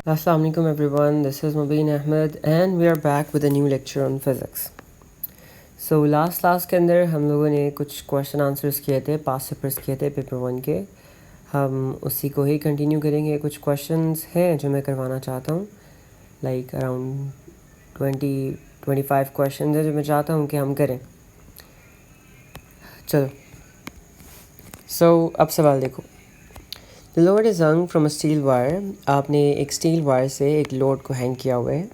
Assalamu alaikum everyone, this is Mubin Ahmed and we are back with a new lecture on physics. So last class के अंदर हम लोगों ने कुछ question answers किए थे, पास्ट पेपर्स किए थे पेपर 1 के. हम उसी को ही कंटिन्यू करेंगे. कुछ क्वेश्चंस हैं जो मैं करवाना चाहता हूँ, लाइक अराउंड 20-25 क्वेश्चन है जो मैं चाहता हूँ कि हम करें. चलो, अब सवाल देखो. The load is hung from a steel wire. आपने एक स्टील वायर से एक लोड को हैंग किया हुआ है.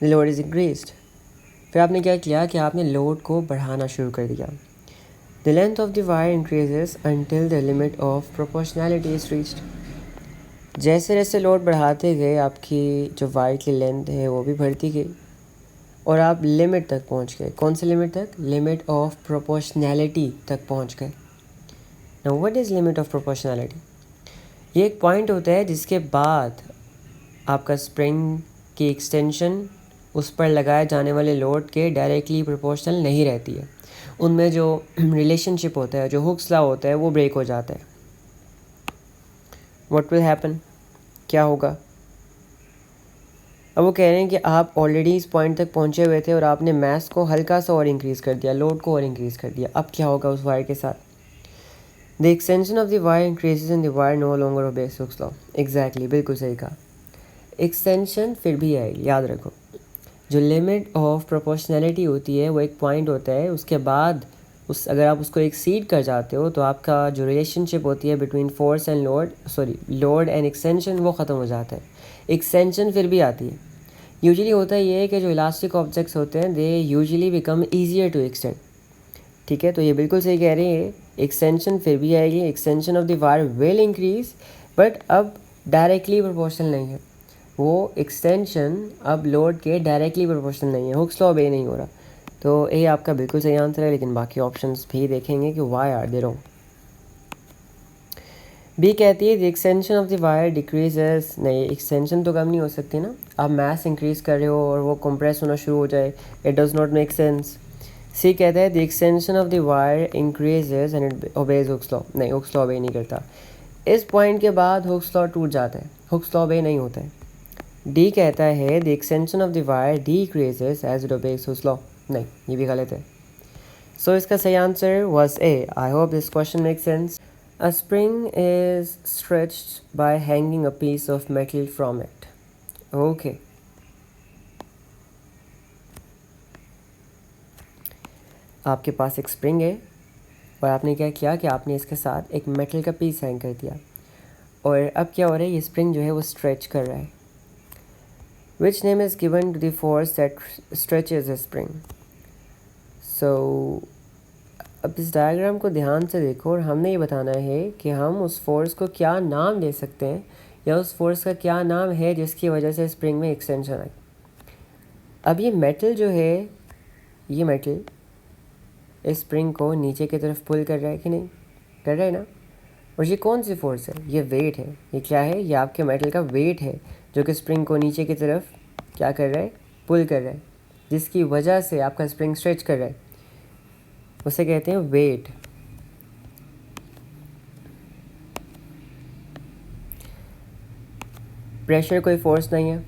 The load is increased. फिर आपने क्या किया कि आपने लोड को बढ़ाना शुरू कर दिया. The length of the wire increases until the limit of proportionality is reached. जैसे जैसे लोड बढ़ाते गए आपकी जो वायर की लेंथ है वो भी बढ़ती गई और आप लिमिट तक पहुंच गए. कौन सी लिमिट तक? लिमिट ऑफ प्रोपोर्शनैलिटी तक पहुंच गए. Now what is limit of proportionality? ये एक पॉइंट होता है जिसके बाद आपका स्प्रिंग की एक्सटेंशन उस पर लगाए जाने वाले लोड के डायरेक्टली प्रोपोर्शनल नहीं रहती है. उनमें जो रिलेशनशिप होता है, जो हुक्स लॉ होता है, वो ब्रेक हो जाता है. What will happen? क्या होगा? अब वो कह रहे हैं कि आप ऑलरेडी इस पॉइंट तक पहुंचे हुए थे और आपने मास को हल्का सा और इंक्रीज़ कर दिया, लोड को और इंक्रीज़ कर दिया. अब क्या होगा उस वायर के साथ? The extension of the wire increases and the wire no longer obeys Hooke's law. Exactly, बिल्कुल सही कहा. एक्सटेंशन फिर भी आएगी, याद रखो. जो लिमिट ऑफ प्रोपोर्शनैलिटी होती है वो एक पॉइंट होता है, उसके बाद अगर आप उसको एक्सीड कर जाते हो तो आपका जो रिलेशनशिप होती है between force and load and extension वो ख़त्म हो जाता है. एक्सटेंशन फिर भी आती है. यूजुअली होता ये है कि जो इलास्टिक ऑब्जेक्ट्स होते हैं they usually become easier to extend. ठीक है, तो ये बिल्कुल सही कह रहे हैं. एक्सटेंशन फिर भी आएगी. Extension of the wire will increase, but अब डायरेक्टली प्रोपोर्शनल नहीं है. वो एक्सटेंशन अब लोड के डायरेक्टली प्रोपोर्शनल नहीं है. हुक्स लॉ ऑब ए नहीं हो रहा. तो ए आपका बिल्कुल सही आंसर है, लेकिन बाकी ऑप्शंस भी देखेंगे कि why are they wrong. B कहती है the extension of the wire decreases. नहीं, एक्सटेंशन तो कम नहीं हो सकती ना. आप मास इंक्रीज कर रहे हो और वो कंप्रेस होना शुरू हो जाए. It does not make sense. C कहता है the extension of the wire increases and it obeys Hooke's law. नहीं, हुक्स लॉ ऑब ए नहीं करता. इस पॉइंट के बाद हुक्स लॉ टूट जाता है. हुक्स लॉ ऑब ए नहीं होता है. डी कहता है the extension of the wire decreases as it obeys Hooke's law. नहीं, ये भी गलत है. सो इसका सही answer was A. I hope this question make sense. A spring is stretched by hanging a piece of metal from it. Okay, आपके पास एक स्प्रिंग है और आपने क्या किया कि आपने इसके साथ एक मेटल का पीस हैंग कर दिया और अब क्या हो रहा है, ये स्प्रिंग जो है वो स्ट्रेच कर रहा है. Which name is given to the force that stretches a spring? So, अब इस डायग्राम को ध्यान से देखो और हमने ये बताना है कि हम उस फोर्स को क्या नाम दे सकते हैं या उस फोर्स का क्या नाम है जिसकी वजह से स्प्रिंग में एक्सटेंशन आई. अब ये मेटल जो है, ये मेटल इस स्प्रिंग को नीचे की तरफ पुल कर रहा है कि नहीं? कर रहा है ना. और ये कौन सी फोर्स है? ये वेट है. ये क्या है? ये आपके मेटल का वेट है जो कि स्प्रिंग को नीचे की तरफ क्या कर रहा है? पुल कर रहा है, जिसकी वजह से आपका स्प्रिंग स्ट्रेच कर रहा है. उसे कहते हैं वेट. प्रेशर कोई फोर्स नहीं है,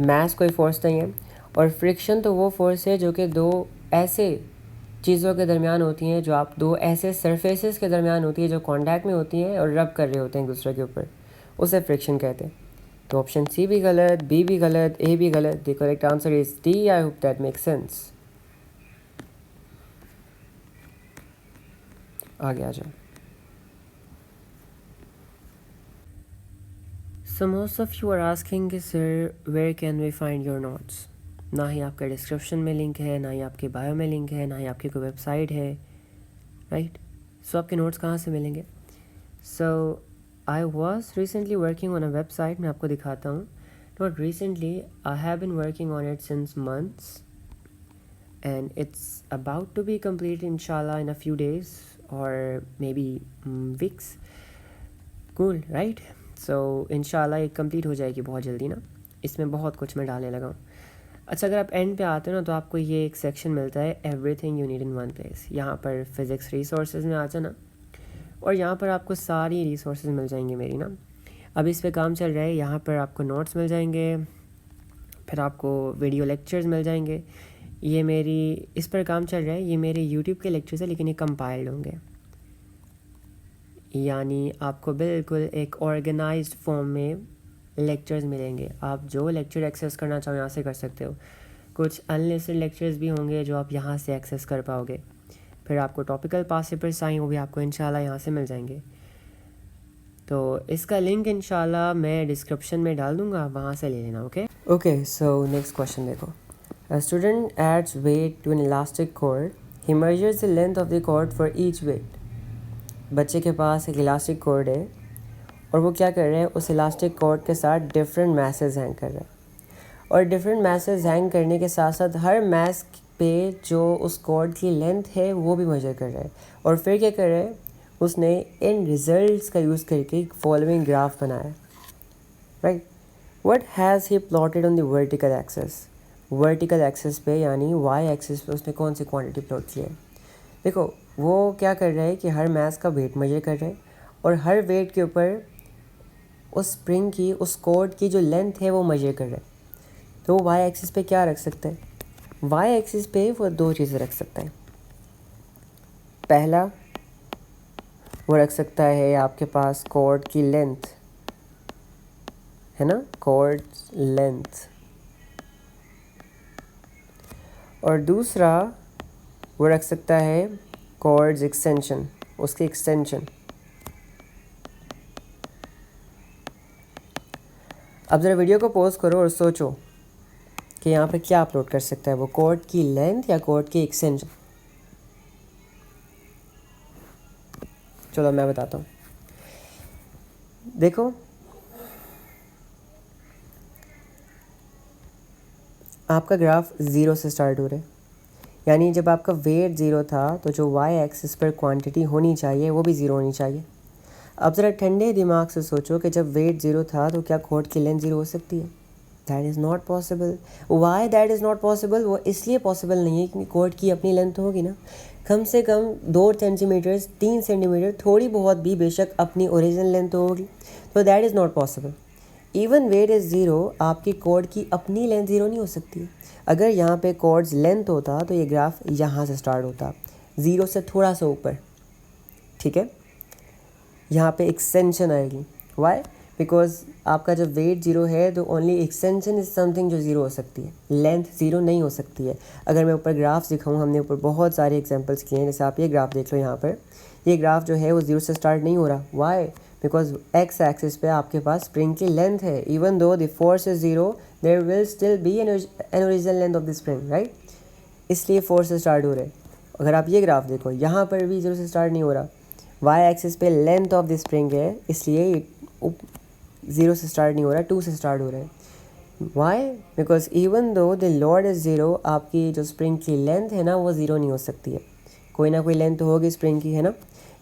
मास कोई फोर्स नहीं है, और फ्रिक्शन तो वो फोर्स है जो कि दो ऐसे चीज़ों के दरमियान होती हैं, जो आप दो ऐसे सरफेसेस के दरमियान होती है जो कांटेक्ट में होती हैं और रब कर रहे होते हैं एक दूसरे के ऊपर. उसे फ्रिक्शन कहते हैं. तो ऑप्शन सी भी गलत, बी भी गलत, ए भी गलत. The correct answer is D. I hope that makes sense. आगे आ जाओ. So most of you are asking कि sir where can we find your notes? ना ही आपका डिस्क्रिप्शन में लिंक है, ना ही आपके बायो में लिंक है, ना ही आपकी कोई वेबसाइट है, राइट? सो आपके नोट्स कहाँ से मिलेंगे? So I was recently working on a website. मैं आपको दिखाता हूँ. Not recently, I have been working on it since months and it's about to be completed inshallah in a few days or maybe weeks. Cool, right? So inshallah ये complete हो जाएगी बहुत जल्दी ना. इसमें बहुत कुछ मैं डालने लगा हूँ. अच्छा, अगर आप एंड पे आते हो ना तो आपको ये एक सेक्शन मिलता है everything you need in one place. यहाँ पर फिज़िक्स रिसोर्सेज में आ जाना और यहाँ पर आपको सारी रिसोर्सेज मिल जाएंगी मेरी ना. अब इस पे काम चल रहा है। यहाँ पर आपको नोट्स मिल जाएंगे, फिर आपको वीडियो लेक्चर्स मिल जाएंगे। ये मेरी इस पर काम चल रहा है, ये मेरे यूट्यूब के लेक्चर्स है लेकिन ये कंपाइल्ड होंगे, यानी आपको बिल्कुल एक ऑर्गेनाइज्ड फॉर्म में लेक्चर्स मिलेंगे। आप जो लेक्चर एक्सेस करना चाहो यहाँ से कर सकते हो। कुछ अनलिस्टेड लेक्चर्स भी होंगे जो आप यहाँ से एक्सेस कर पाओगे। फिर आपको टॉपिकल पास्ट पेपर्स आए वो भी आपको इंशाल्लाह यहाँ से मिल जाएंगे। तो इसका लिंक इंशाल्लाह मैं डिस्क्रिप्शन में डाल दूँगा, वहाँ से ले लेना। ओके सो नेक्स्ट क्वेश्चन देखो। A student adds weight to an elastic cord. He measures the length of the cord for each weight. बच्चे के पास एक इलास्टिक कॉर्ड है और वो क्या कर रहे हैं, उस इलास्टिक कॉर्ड के साथ डिफरेंट मैसेज हैंग कर रहे हैं, और डिफरेंट मैसेज हैंग करने के साथ साथ हर मैस पे जो उस कॉर्ड की लेंथ है वो भी मेजर कर रहा है। और फिर क्या कर रहा है, उसने इन रिजल्ट्स का यूज़ करके फॉलोइंग ग्राफ बनाया, right. What has he plotted on the vertical access. Vertical access पे यानी वाई एक्सेस पे उसने कौन सी क्वांटिटी प्लॉट की है। देखो वो क्या कर रहा है कि हर मैस का वेट मेजर कर रहा है और हर वेट के ऊपर उस स्प्रिंग की, उस कॉर्ड की जो लेंथ है वो मेजर कर रहा है। तो वो वाई एक्सिस पे क्या रख सकता है, वाई एक्सिस पे वो दो चीज़ें रख सकता है। पहला वो रख सकता है आपके पास कॉर्ड की लेंथ, है ना, कॉर्ड लेंथ। और दूसरा वो रख सकता है कॉर्ड्स एक्सटेंशन, उसकी एक्सटेंशन। अब ज़रा वीडियो को पॉज करो और सोचो कि यहाँ पे क्या अपलोड कर सकता है वो, कॉर्ड की लेंथ या कॉर्ड की एक्सटेंशन। चलो मैं बताता हूँ। देखो आपका ग्राफ ज़ीरो से स्टार्ट हो रहा है, यानी जब आपका वेट ज़ीरो था तो जो वाई एक्सिस पर क्वांटिटी होनी चाहिए वो भी ज़ीरो होनी चाहिए। अब ज़रा ठंडे दिमाग से सोचो कि जब वेट ज़ीरो था तो क्या कॉर्ड की लेंथ ज़ीरो हो सकती है। That is not possible. Why that is not possible, वो इसलिए पॉसिबल नहीं है क्योंकि कॉर्ड की अपनी लेंथ होगी ना, कम से कम 2 सेंटीमीटर 3 सेंटीमीटर थोड़ी बहुत भी बेशक अपनी ओरिजिनल लेंथ होगी, तो that is not possible. Even weight is zero, आपकी कॉर्ड की अपनी लेंथ ज़ीरो नहीं हो सकती है। अगर यहाँ पे कॉर्ड्स लेंथ होता तो ये ग्राफ यहाँ से स्टार्ट होता, ज़ीरो से थोड़ा सा ऊपर, ठीक है। यहाँ पे एक्सटेंशन आएगी, वाई, बिकॉज आपका जब वेट ज़ीरो है तो ओनली एक्सटेंशन इज़ समथिंग जो ज़ीरो हो सकती है, लेंथ ज़ीरो नहीं हो सकती है। अगर मैं ऊपर ग्राफ दिखाऊँ, हमने ऊपर बहुत सारे एग्जांपल्स किए हैं, जैसे आप ये ग्राफ देख लो, यहाँ पर ये ग्राफ जो है वो ज़ीरो से स्टार्ट नहीं हो रहा। वाई, बिकॉज एक्स एक्सिस पे आपके पास स्प्रिंग की लेंथ है। Even though the force is zero there will still be an original length of the spring, right. इसलिए फोर्स से स्टार्ट हो रहे हैं। अगर आप ये ग्राफ देखो, यहाँ पर भी ज़ीरो से स्टार्ट नहीं हो रहा, वाई एक्सिस पे लेंथ ऑफ द स्प्रिंग है, इसलिए ज़ीरो से स्टार्ट नहीं हो रहा, 2 से स्टार्ट हो रहा है। Why, because even though the load is zero, आपकी जो स्प्रिंग की लेंथ है ना वो ज़ीरो नहीं हो सकती है, कोई ना कोई लेंथ तो होगी स्प्रिंग की, है ना।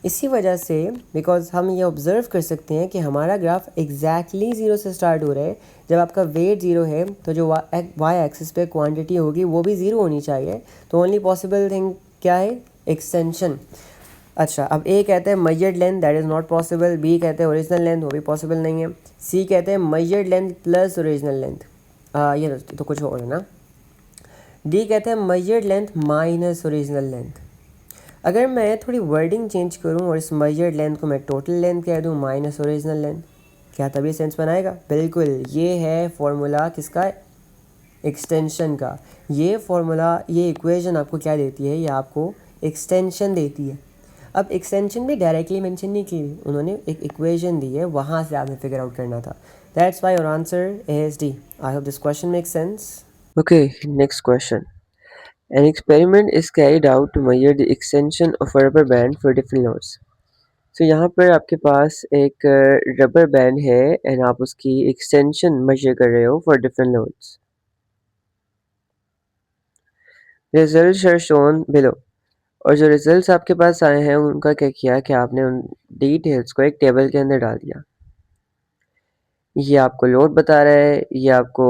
इसी वजह से बिकॉज हम ये ऑब्ज़र्व कर सकते हैं कि हमारा ग्राफ एग्जैक्टली ज़ीरो से स्टार्ट हो रहा है। जब आपका वेट ज़ीरो है तो जो वाई एक्सिस पे क्वांटिटी होगी वो भी ज़ीरो होनी चाहिए। तो ओनली पॉसिबल थिंग क्या है, एक्सटेंशन। अच्छा, अब ए कहते हैं measured length, that is not possible. B कहते हैं ओरिजिनल लेंथ, वो भी पॉसिबल नहीं है। सी कहते हैं measured length plus original length, ये तो कुछ और है ना। डी कहते हैं measured length minus original length. अगर मैं थोड़ी वर्डिंग चेंज करूं और इस मेजर्ड लेंथ को मैं टोटल लेंथ कह दूं माइनस ओरिजिनल लेंथ, क्या तभी सेंस बनाएगा? बिल्कुल, ये है फॉर्मूला किसका, एक्सटेंशन का। ये फॉर्मूला, ये इक्वेशन आपको क्या देती है, ये आपको एक्सटेंशन देती है। अब एक्सटेंशन भी डायरेक्टली मेंशन नहीं की, उन्होंने एक इक्वेशन दी है, वहाँ से आपने फिगर आउट करना था। That's why your answer is D. I hope this question makes sense. Okay, next question. An experiment is carried out to measure the extension of a rubber band for different loads. So यहाँ पर आपके पास एक rubber band है and आप उसकी extension major कर रहे हो for different loads. Results are shown below. और जो रिजल्ट्स आपके पास आए हैं उनका क्या किया कि आपने उन डिटेल्स को एक टेबल के अंदर डाल दिया। ये आपको लोड बता रहा है, ये आपको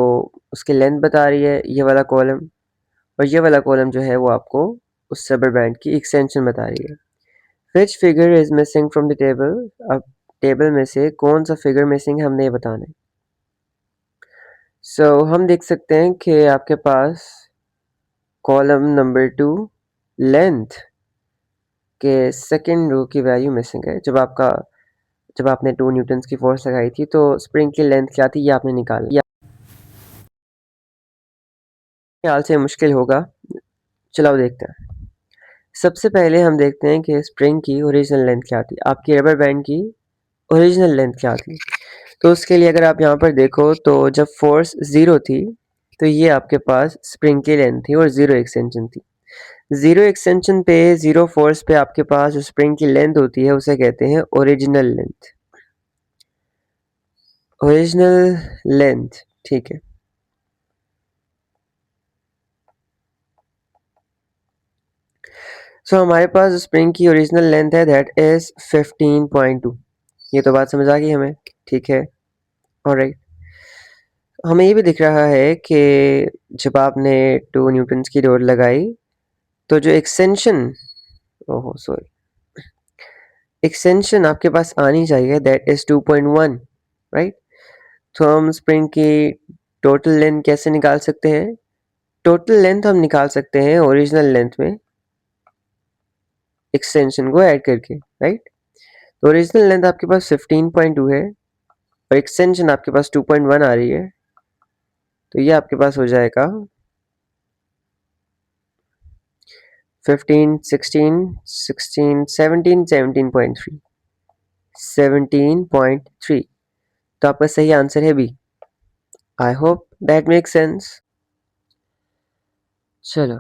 उसकी लेंथ बता रही है, ये वाला कॉलम, और ये वाला कॉलम जो है वो आपको उस रबर बैंड की एक्सटेंशन बता रही है। Which figure is missing from the table? अब टेबल में से कौन सा फिगर मिसिंग है हमने ये बताना है। सो हम देख सकते हैं कि आपके पास कॉलम नंबर 2 लेंथ के सेकेंड रो की वैल्यू मिसिंग है। जब आपने 2 न्यूटन्स की फोर्स लगाई थी तो स्प्रिंग की लेंथ क्या थी ये आपने निकाला। ख्याल से मुश्किल होगा, चलो देखते हैं। सबसे पहले हम देखते हैं कि स्प्रिंग की ओरिजिनल लेंथ क्या थी, आपकी रबर बैंड की ओरिजिनल लेंथ क्या थी। तो उसके लिए अगर आप यहाँ पर देखो तो जब फोर्स 0 थी तो ये आपके पास स्प्रिंग की लेंथ थी और 0 एक्सटेंशन थी। 0 एक्सटेंशन पे 0 फोर्स पे आपके पास जो स्प्रिंग की लेंथ होती है उसे कहते हैं ओरिजिनल लेंथ। ओरिजिनल लेंथ, ठीक है। सो हमारे पास स्प्रिंग की ओरिजिनल लेंथ है दैट इज 15.2। ये तो बात समझ आ गई हमें, ठीक है। ऑलराइट, हमें ये भी दिख रहा है कि जब आपने 2 न्यूटन्स की रोड लगाई तो जो एक्सटेंशन, ओहो सॉरी, एक्सटेंशन आपके पास आनी चाहिए दैट इज 2.1, राइट। तो हम स्प्रिंग की टोटल लेंथ कैसे निकाल सकते हैं? टोटल लेंथ हम निकाल सकते हैं ओरिजिनल लेंथ में एक्सटेंशन को ऐड करके, राइट। तो ओरिजिनल लेंथ आपके पास 15.2 है और एक्सटेंशन आपके पास 2.1 आ रही है, तो ये आपके पास हो जाएगा 15, 16, 16, 17, 17.3, 17.3। तो आपका सही आंसर है B. I hope that make sense. चलो,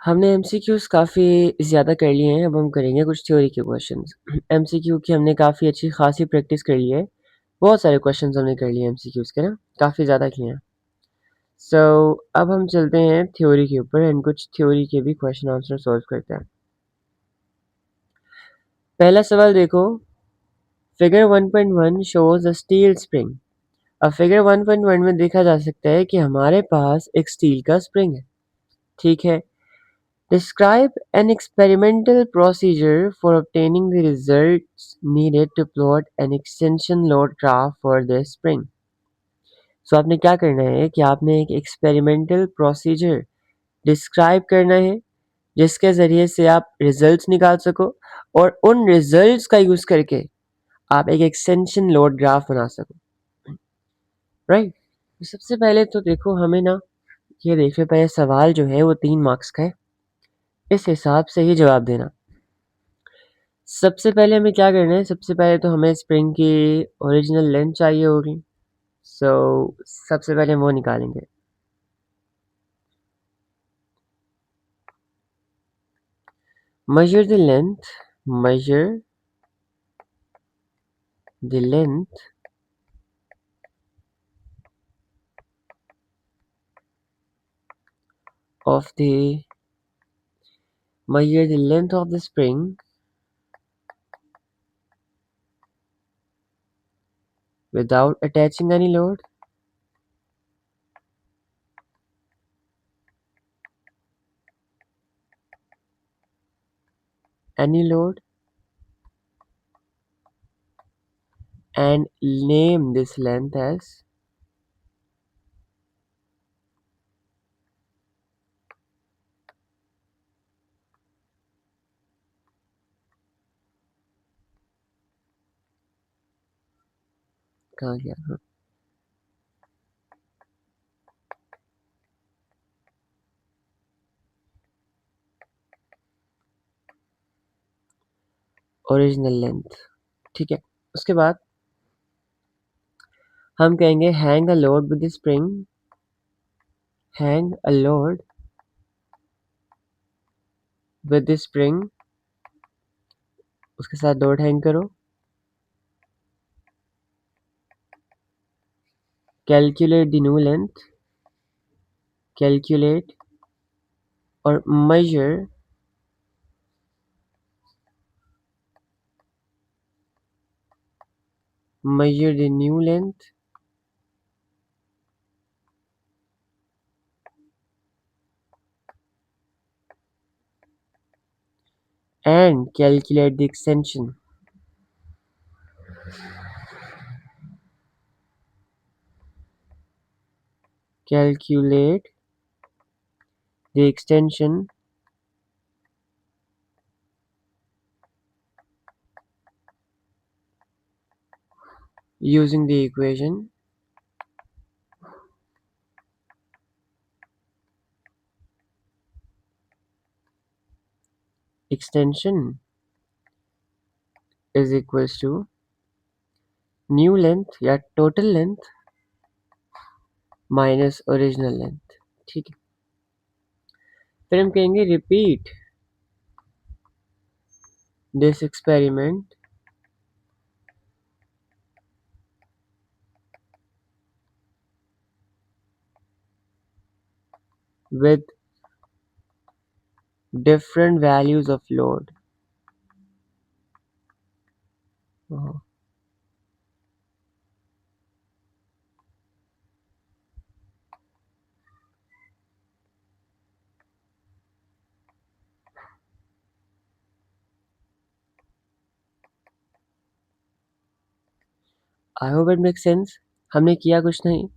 हमने एमसीक्यूज काफ़ी ज़्यादा कर लिए हैं, अब हम करेंगे कुछ थ्योरी के क्वेश्चंस। एमसीक्यू की हमने काफ़ी अच्छी खासी प्रैक्टिस कर ली है, बहुत सारे क्वेश्चंस हमने कर लिए एमसीक्यूज के ना, काफ़ी ज़्यादा किए हैं। सो अब हम चलते हैं थ्योरी के ऊपर एंड कुछ थ्योरी के भी क्वेश्चन आंसर सॉल्व करते हैं। पहला सवाल देखो, फिगर 1.1 शोज अ स्टील स्प्रिंग। अब फिगर 1.1 में देखा जा सकता है कि हमारे पास एक स्टील का स्प्रिंग है, ठीक है। Describe an experimental procedure for obtaining the results needed to plot an extension load graph for this spring. So आपने क्या करना है कि आपने एक एक्सपेरिमेंटल प्रोसीजर डिस्क्राइब करना है जिसके ज़रिए से आप रिजल्ट्स निकाल सको और उन रिजल्ट्स का यूज़ करके आप एक एक्सटेंशन लोड ग्राफ बना सको, राइट। तो सबसे पहले तो देखो हमें ना ये देखने पहले सवाल जो है वो 3 मार्क्स का है, इस हिसाब से ही जवाब देना। सबसे पहले हमें क्या करना है, सबसे पहले तो हमें स्प्रिंग की ओरिजिनल लेंथ चाहिए होगी। सो सबसे पहले हम वो निकालेंगे। measure the length measure the length of the measure the length of the spring without attaching any load, any load, and name this length as कहाँ गया, हाँ, ओरिजिनल लेंथ, ठीक है। उसके बाद हम कहेंगे hang a load with the spring, hang a load with the spring, उसके साथ लोड हैंग करो। Calculate the new length, calculate और measure the new length and calculate the extension. Calculate the extension using the equation extension is equals to new length या total length minus original length. ठीक है, फिर हम कहेंगे repeat this experiment with different values of load। I hope it make sense. हमने किया कुछ नहीं,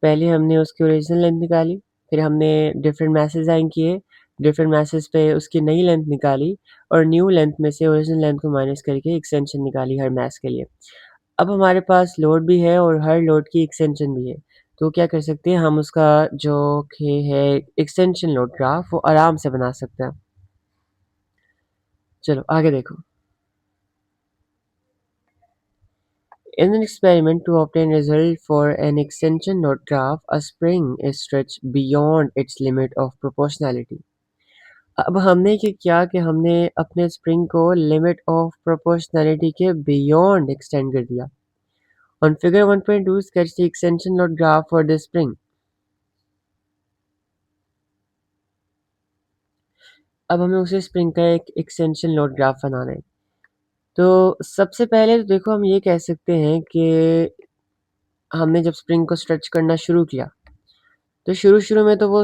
पहले हमने उसकी ओरिजिनल लेंथ निकाली, फिर हमने डिफरेंट मैसेज साइन किए, डिफरेंट मैसेज पे उसकी नई लेंथ निकाली और न्यू लेंथ में से ओरिजिनल लेंथ को माइनस करके एक्सटेंशन निकाली हर मैस के लिए। अब हमारे पास लोड भी है और हर लोड की एक्सटेंशन भी है, तो क्या कर सकते हैं हम उसका जो कि है एक्सटेंशन लोड ग्राफ वो आराम से बना सकते हैं। चलो आगे देखो। In an experiment to obtain result for an extension load graph, a spring is stretched beyond its limit of proportionality। अब हमने क्या किया कि हमने अपने स्प्रिंग को लिमिट ऑफ प्रोपोर्शनैलिटी के बियॉन्ड एक्सटेंड कर दिया। On figure 1.2 sketch the extension load graph for this spring। अब हमें उसी स्प्रिंग का एक एक्सटेंशन लोड ग्राफ बनाना है। तो सबसे पहले तो देखो हम ये कह सकते हैं कि हमने जब स्प्रिंग को स्ट्रेच करना शुरू किया तो शुरू में तो वो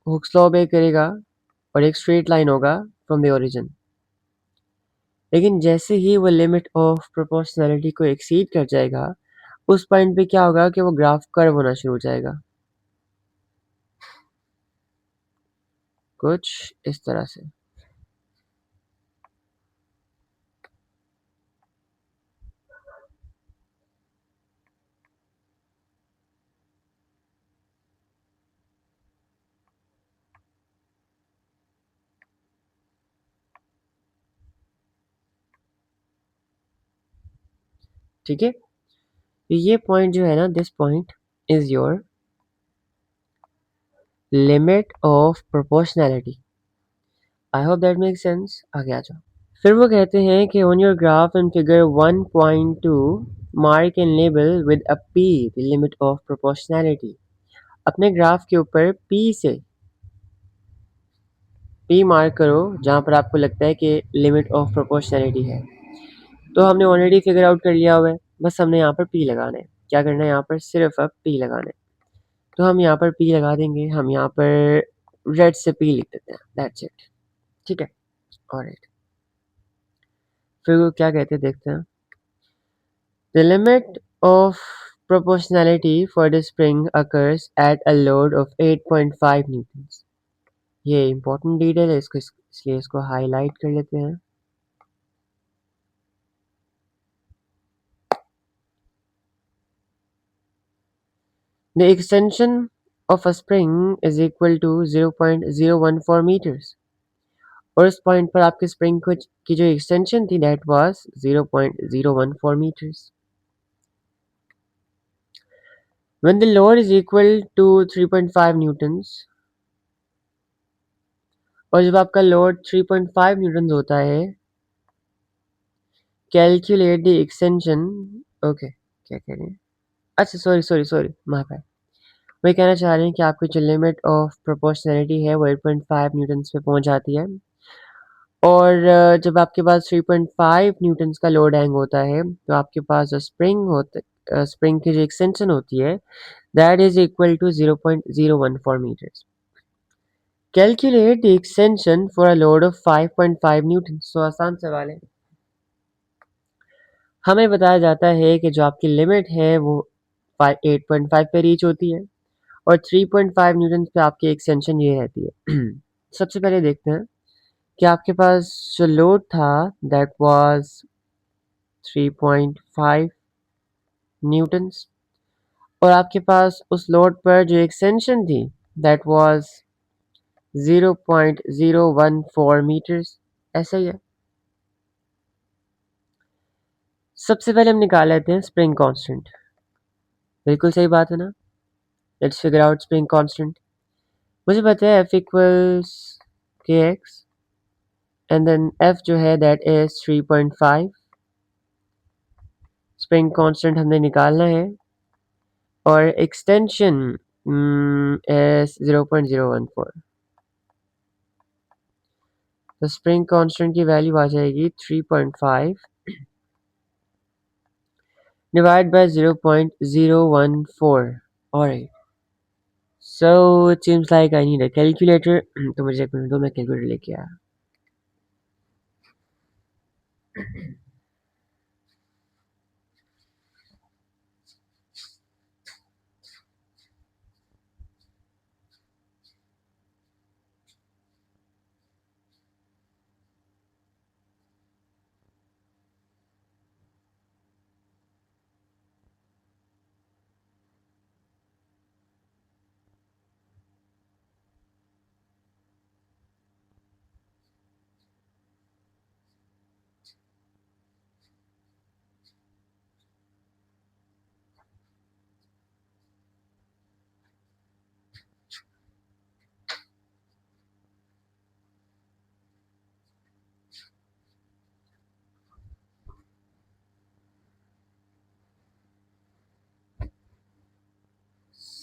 हुक्स लॉ ऑबे करेगा और एक स्ट्रेट लाइन होगा फ्रॉम द ओरिजिन, लेकिन जैसे ही वो लिमिट ऑफ प्रोपोर्शनैलिटी को एक्सीड कर जाएगा उस पॉइंट पे क्या होगा कि वो ग्राफ कर्व होना शुरू हो जाएगा, कुछ इस तरह से। ठीक है, ये पॉइंट जो है ना, this point is your limit of proportionality. I hope that make sense. आगे आ जाओ। फिर वो कहते हैं कि on your graph in figure 1.2 mark and label with a P the limit of proportionality. अपने ग्राफ के ऊपर पी से पी मार्क करो जहाँ पर आपको लगता है कि लिमिट ऑफ प्रोपोर्शनैलिटी है। तो हमने ऑलरेडी फिगर आउट कर लिया हुआ है, बस हमने यहाँ पर पी लगाना है। क्या करना है यहाँ पर, सिर्फ अब पी लगाना है। तो हम यहाँ पर पी लगा देंगे, हम यहाँ पर रेड से पी लिख देते हैं, दैट्स इट। ठीक है, ऑलराइट। फिर वो क्या कहते हैं देखते हैं। The limit of proportionality for the spring occurs at a load of 8.5 newtons। ये important डिटेल है, इसको इसलिए इसको हाईलाइट कर लेते हैं। The extension of a spring is equal to 0.014 meters। और इस पॉइंट पर आपके स्प्रिंग की जो एक्सटेंशन थी that was 0.014 meters। When the load is equal to 3.5 newtons, और जब आपका लोड 3.5 न्यूटन होता है, कैलकुलेट द एक्सटेंशन। ओके, क्या कह रहे हैं, अच्छा सॉरी माय बैड। वही कहना चाह रहे हैं कि आपकी जो लिमिट ऑफ प्रोपोर्शनैलिटी है वो 8.5 न्यूटन पे पहुंच जाती है, और जब आपके पास 3.5 न्यूटन का लोड हैंग होता है तो आपके पास जो स्प्रिंग की जो एक्सटेंशन होती है that is equal to 0.014 meters। Calculate the extension for a load of 5.5 newton. So आसान सवाल है। हमें बताया जाता है कि जो आपकी लिमिट है वो 8.5 पे रीच होती है और 3.5 न्यूटन पे आपकी एक्सटेंशन ये रहती है। सबसे पहले देखते हैं कि आपके पास जो लोड था दैट वाज 3.5 न्यूटन्स और आपके पास उस लोड पर जो एक्सटेंशन थी दैट वाज 0.014 मीटर्स। ऐसा ही है। सबसे पहले हम निकाल लेते हैं स्प्रिंग कांस्टेंट। बिल्कुल सही बात है ना। Let's figure out spring constant. मुझे पता है F इक्वल्स के एक्स एंड देन F जो है दैट इज 3.5। स्प्रिंग कांस्टेंट हमने निकालना है और एक्सटेंशन इज 0.014। तो स्प्रिंग कांस्टेंट की वैल्यू आ जाएगी 3.5 divided by 0.014. Alright. So it seems like I need a calculator. तो मुझे एक मिनट दो, मैं कैलकुलेटर लेके आया।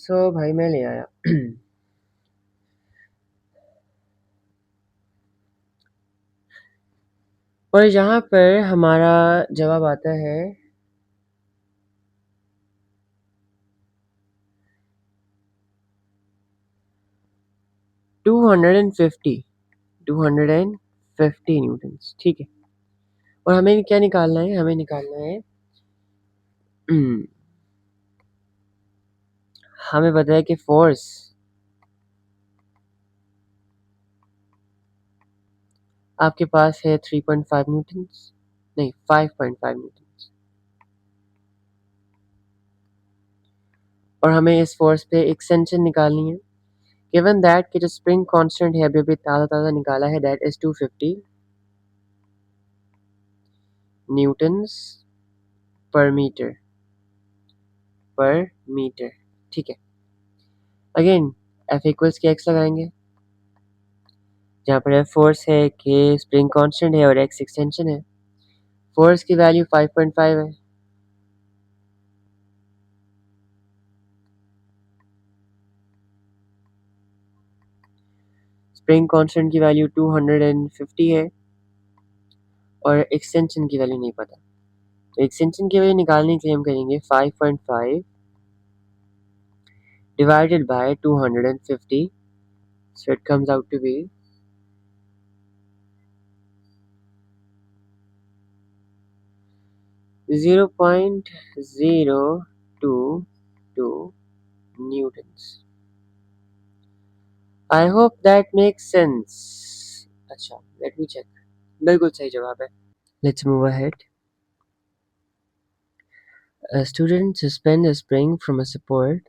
So भाई मैं ले आया। और यहाँ पर हमारा जवाब आता है 250 250 न्यूटन्स। ठीक है। और हमें क्या निकालना है? हमें निकालना है हमें पता है कि फोर्स आपके पास है 3.5 न्यूटन्स, नहीं 5.5 न्यूटन्स। और हमें इस फोर्स पे एक्सटेंशन निकालनी है। गिवन दैट कि जो स्प्रिंग कांस्टेंट है अभी अभी ताज़ा ताज़ा निकाला है दैट इज 250 न्यूटन्स पर मीटर ठीक है। अगेन F इक्वल्स के एक्स लगाएंगे जहाँ पर F फोर्स है, के स्प्रिंग कांस्टेंट है और एक्स एक्सटेंशन है। फोर्स की वैल्यू 5.5 है। स्प्रिंग कांस्टेंट की वैल्यू 250 है और एक्सटेंशन की वैल्यू नहीं पता। तो एक्सटेंशन की वैल्यू निकालने के लिए हम करेंगे 5.5 divided by 250, so it comes out to be 0.022 newtons. I hope that makes sense. अच्छा, let me check. बिल्कुल सही जवाब है। Let's move ahead. A student suspends a spring from a support.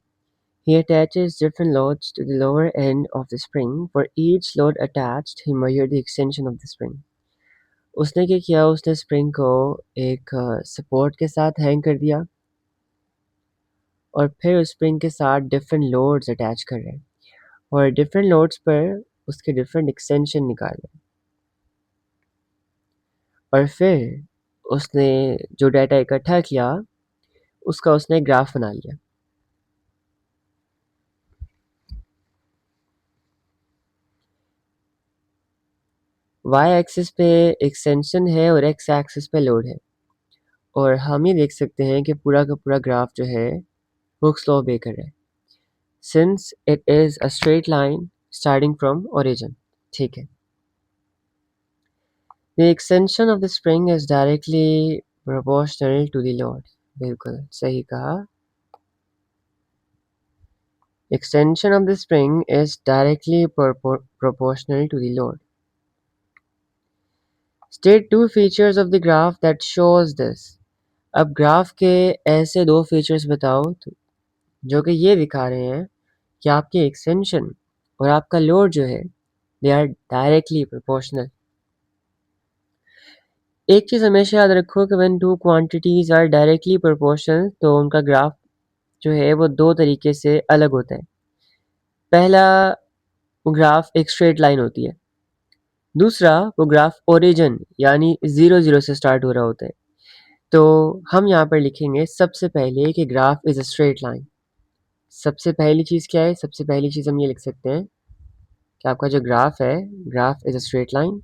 He attaches different loads to the lower end of the spring. For each load attached, he measured the extension of the spring. उसने क्या किया? उसने spring को एक support के साथ hang कर दिया और फिर उस स्प्रिंग के साथ डिफरेंट लोड्स अटैच कर रहे हैं और डिफरेंट लोड्स पर उसके डिफरेंट एक्सटेंशन निकाल रहे हैं। और फिर उसने जो डाटा इकट्ठा किया उसका उसने ग्राफ बना लिया। वाई एक्सिस पे एक्सटेंशन है और एक्स एक्सिस पे लोड है और हम ये देख सकते हैं कि पूरा का पूरा ग्राफ जो है हुक्स लॉ obey कर रहा है since it is a straight line starting from origin. ठीक है। The extension of the spring is directly proportional to the load, बिल्कुल सही कहा। Extension of the spring is directly proportional to the load. State two features of the graph that shows this. अब graph के ऐसे दो features बताओ जो कि ये दिखा रहे हैं कि आपकी एक्सटेंशन और आपका लोड जो है दे आर डायरेक्टली प्रोपोर्शनल। एक चीज़ हमेशा याद रखो कि when two quantities are directly proportional तो उनका ग्राफ जो है वो दो तरीके से अलग होता है। पहला वो ग्राफ एक स्ट्रेट लाइन होती है, दूसरा वो ग्राफ ओरिजिन यानी 0 0 से स्टार्ट हो रहा होता है। तो हम यहाँ पर लिखेंगे सबसे पहले कि graph is a straight line. सबसे पहली चीज़ क्या है? सबसे पहली चीज़ हम ये लिख सकते हैं कि आपका जो ग्राफ है, graph is a straight line.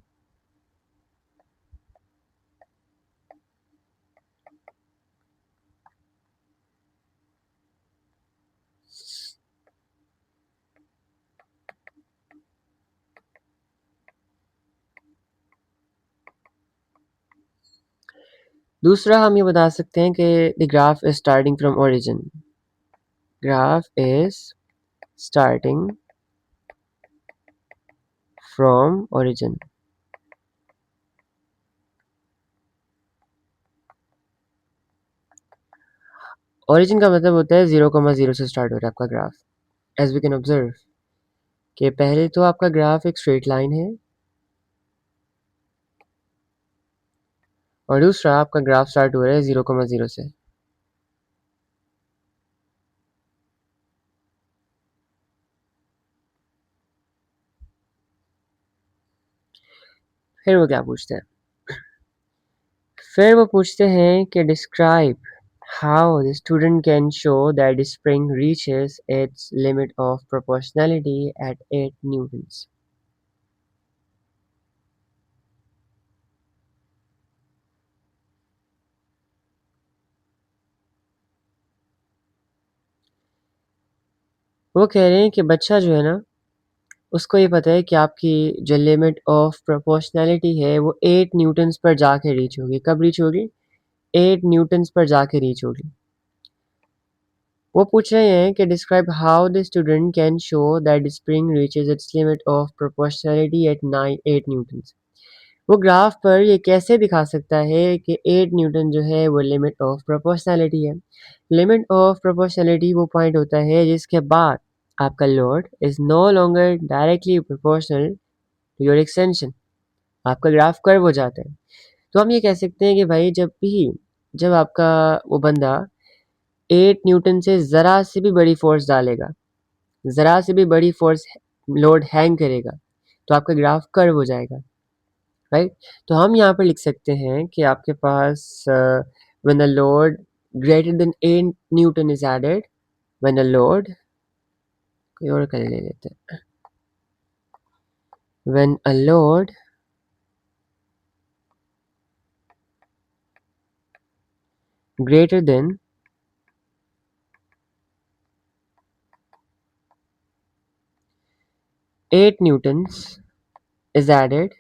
दूसरा हम ये बता सकते हैं कि the graph is starting from origin. Graph is starting from origin. Origin का मतलब होता है 0 0 से स्टार्ट हो रहा है आपका graph. As we can observe कि पहले तो आपका ग्राफ एक स्ट्रेट लाइन है और दूसरा आपका ग्राफ स्टार्ट हो रहा है 0 0 से। फिर वो क्या पूछते हैं? फिर वो पूछते हैं कि describe how the student can show that spring reaches its limit of proportionality at 8 newtons. वो कह रहे हैं कि बच्चा जो है ना, उसको ये पता है कि आपकी जो लिमिट ऑफ प्रोपोर्शनैलिटी है वो 8 न्यूटन्स पर जाके रीच होगी। कब रीच होगी? 8 न्यूटन्स पर जाके रीच होगी। वो पूछ रहे हैं कि describe how the student can show that spring reaches its limit of proportionality at 8 newtons. वो ग्राफ पर ये कैसे दिखा सकता है कि 8 न्यूटन जो है वो लिमिट ऑफ प्रोपोर्शनैलिटी है। लिमिट ऑफ प्रोपोर्शनैलिटी वो पॉइंट होता है जिसके बाद आपका load is no longer directly proportional to your extension. आपका ग्राफ कर्व हो जाता है। तो हम ये कह सकते हैं कि भाई जब आपका वो बंदा 8 न्यूटन से ज़रा से भी बड़ी फोर्स डालेगा, ज़रा से भी बड़ी फोर्स लोड हैंग करेगा, तो आपका ग्राफ कर्व हो जाएगा, राइट। तो हम यहाँ पर लिख सकते हैं कि आपके पास when a load greater than 8 newton is added, when a load कोई और कर ले लेते हैं, when a load greater than 8 newtons is added,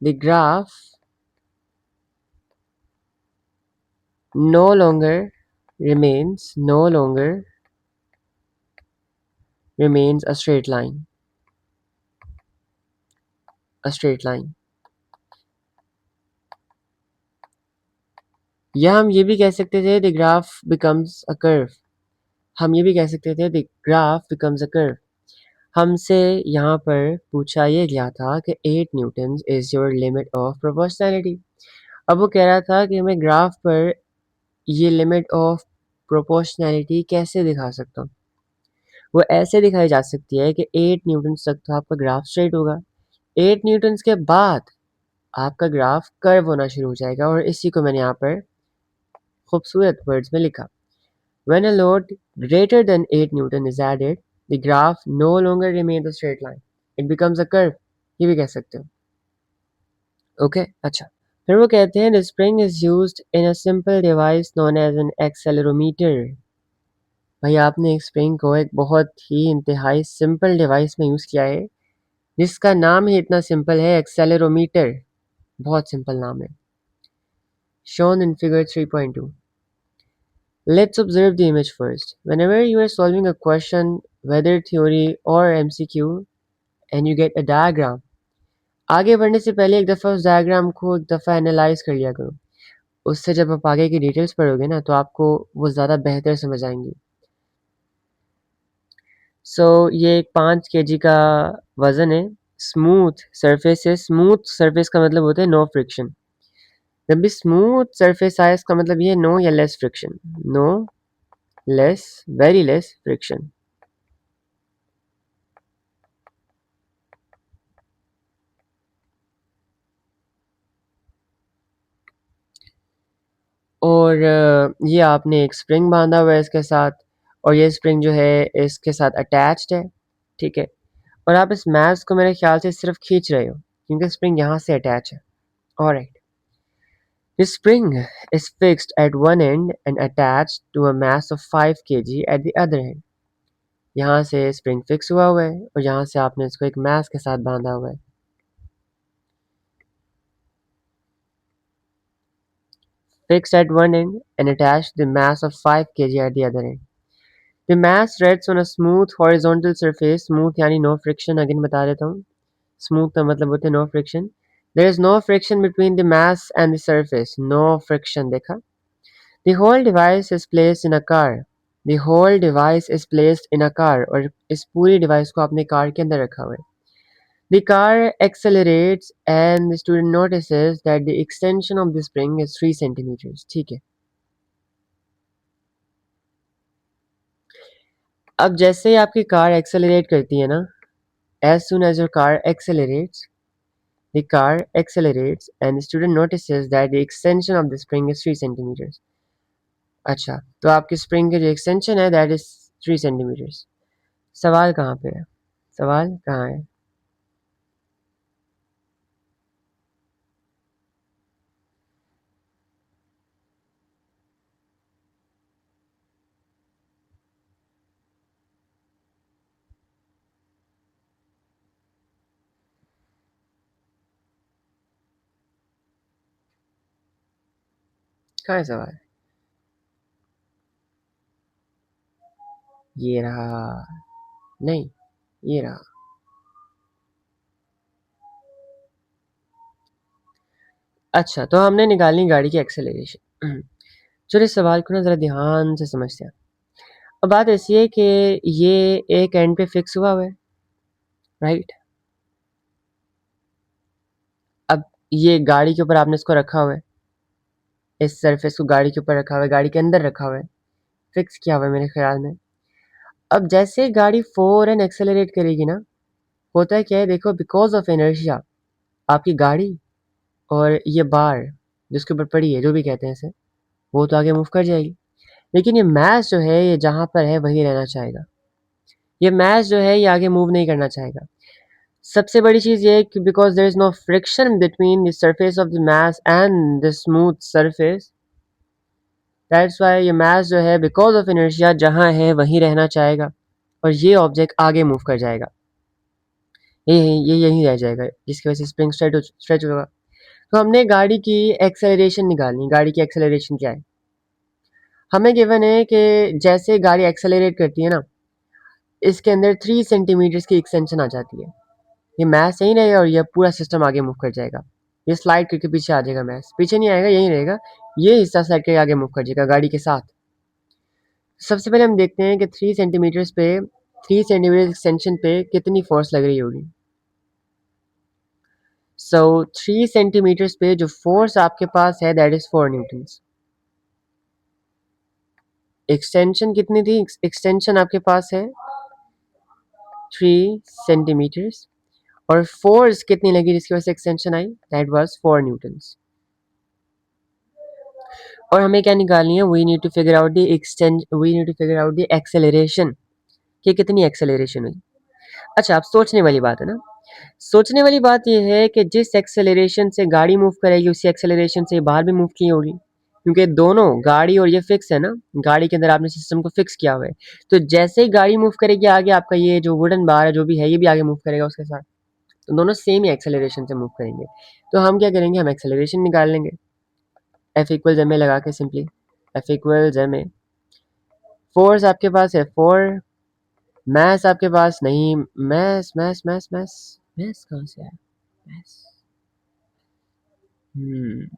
the graph no longer remains a straight line, a straight line। या हम ये भी कह सकते थे the graph becomes a curve। हम ये भी कह सकते थे the graph becomes a curve। हमसे यहाँ पर पूछा ये गया था कि 8 newton is your limit of proportionality. अब वो कह रहा था कि मैं ग्राफ पर ये लिमिट ऑफ प्रोपोर्शनैलिटी कैसे दिखा सकता हूँ। वो ऐसे दिखाई जा सकती है कि 8 न्यूटन तक तो आपका ग्राफ स्ट्रेट होगा, 8 न्यूटन के बाद आपका ग्राफ कर्व होना शुरू हो जाएगा, और इसी को मैंने यहाँ पर खूबसूरत वर्ड्स में लिखा। When a load greater than 8 Newton is added, the graph no longer remains a straight line. It becomes a curve। ये भी कह सकते हो। ओके अच्छा, फिर वो कहते हैं the spring is used in a simple device known as an accelerometer. भाई आपने एक स्प्रिंग को एक बहुत ही इंतहाई सिंपल डिवाइस में यूज़ किया है जिसका नाम ही इतना सिंपल है, एक्सेलेरोमीटर। बहुत सिंपल नाम है। Shown in figure 3.2। Let's observe the image first. Whenever you are solving a question, whether theory or MCQ, and you get a diagram, आगे बढ़ने से पहले एक दफ़ा उस डायग्राम को एक दफ़ा एनालाइज कर लिया करो। उससे जब आप आगे की डिटेल्स पढ़ोगे ना तो आपको वो ज़्यादा बेहतर समझ आएंगी। ये एक 5 kg का वज़न है। स्मूथ सरफेस है। स्मूथ सरफेस का मतलब होता है नो फ्रिक्शन। जब भी स्मूथ सरफेस आए इसका मतलब ये नो या less friction. No less, very less friction. और ये आपने एक स्प्रिंग बांधा हुआ है इसके साथ, और ये स्प्रिंग जो है इसके साथ अटैच्ड है, ठीक है। और आप इस मैस को मेरे ख्याल से सिर्फ खींच रहे हो क्योंकि स्प्रिंग यहाँ से अटैच है। Alright, this spring is fixed at one end and attached to a mass of 5 kg at the other end. यहाँ से स्प्रिंग फिक्स हुआ है और यहाँ से आपने इसको एक मास के साथ बांधा हुआ है। Fixed at one end and attached the mass of 5 kg at the other end. The mass rests on a smooth horizontal surface. Smooth यानी no friction, again बता देता हूँ। Smooth का मतलब होता है no friction. There is no friction between the mass and the surface. No friction, देखा। The whole device is placed in a car. The whole device is placed in a car. और इस पूरी device को आपने car के अंदर रखा हुआ है। The car accelerates and the student notices that the extension of the spring is 3 centimeters. ठीक है। अब जैसे ही आपकी कार एक्सेलरेट करती है ना, as soon as your car accelerates, the car accelerates and the student notices that the extension of the spring is 3 centimeters. अच्छा, तो आपकी स्प्रिंग की जो एक्सटेंशन है दैट इज 3 सेंटीमीटर्स। सवाल कहाँ पे है? सवाल कहाँ है? कहाँ है सवाल? ये रहा। नहीं, ये रहा। अच्छा, तो हमने निकालनी गाड़ी की एक्सेलरेशन। चलिए सवाल को ना ज़रा ध्यान से समझते हैं। अब बात ऐसी है कि ये एक एंड पे फिक्स हुआ है, राइट। अब ये गाड़ी के ऊपर आपने इसको रखा हुआ है, इस सरफेस को गाड़ी के ऊपर रखा हुआ है, गाड़ी के अंदर रखा हुआ है, फिक्स किया हुआ है मेरे ख्याल में। अब जैसे गाड़ी फौरन एक्सेलरेट करेगी ना, होता है क्या है देखो, बिकॉज ऑफ इनर्शिया आपकी गाड़ी और ये बार जिसके ऊपर पड़ी है, जो भी कहते हैं इसे, वो तो आगे मूव कर जाएगी, लेकिन ये मैस जो है ये जहाँ पर है वहीं रहना चाहेगा। ये मैस जो है ये आगे मूव नहीं करना चाहेगा। सबसे बड़ी चीज़ ये है कि because there is no friction between the surface of the mass and the smooth surface, that's why ये मैस जो है बिकॉज ऑफ इनर्शिया जहाँ है वहीं रहना चाहेगा और ये ऑब्जेक्ट आगे मूव कर जाएगा। ये यहीं रह जाएगा जिसकी वजह से स्प्रिंग स्ट्रेच होगा। तो हमने गाड़ी की एक्सेलरेशन निकालनी। गाड़ी की एक्सेलरेशन क्या है? हमें गिवन है कि जैसे गाड़ी एक्सेलरेट करती है ना, इसके अंदर 3 सेंटीमीटर्स की एक्सटेंशन आ जाती है। ये मैस यहीं रहेगा और ये पूरा सिस्टम आगे मूव कर जाएगा। ये स्लाइड करके पीछे आ जाएगा, मैस पीछे नहीं आएगा, यहीं रहेगा। ये हिस्सा स्लाइड करके आगे मूव कर जाएगा गाड़ी के साथ। सबसे पहले हम देखते हैं कि 3 सेंटीमीटर्स पे, 3 सेंटीमीटर एक्सटेंशन पे कितनी फोर्स लग रही होगी। 3 सेंटीमीटर्स पे जो फोर्स आपके पास है दैट इज 4 न्यूटन्स। एक्सटेंशन कितनी थी? एक्सटेंशन आपके पास है 3 सेंटीमीटर्स और फोर्स कितनी लगी जिसकी वजह से एक्सटेंशन आई? That was 4 newtons. और हमें क्या निकालनी है? We need to figure out the acceleration कि कितनी एक्सेलरेशन हुई। अच्छा, अब सोचने वाली बात है ना, सोचने वाली बात यह है कि जिस एक्सेलरेशन से गाड़ी मूव करेगी उसी एक्सेलरेशन से बाहर भी मूव की होगी, क्योंकि दोनों गाड़ी और ये फिक्स है ना, गाड़ी के अंदर आपने सिस्टम को फिक्स किया हुआ है। तो जैसे ही गाड़ी मूव करेगी आगे, आपका ये जो वुडन बार है जो भी है ये भी आगे मूव करेगा उसके साथ। तो दोनों सेम ही एक्सेलरेशन से मूव करेंगे। तो हम क्या करेंगे, हम एक्सेलरेशन निकाल लेंगे एफ इक्वल्स एम ए लगा के simply. F equals M A, force आपके पास है 4, मैथ आपके पास नहीं, math math math math math कहाँ से है मैथ? हम्म,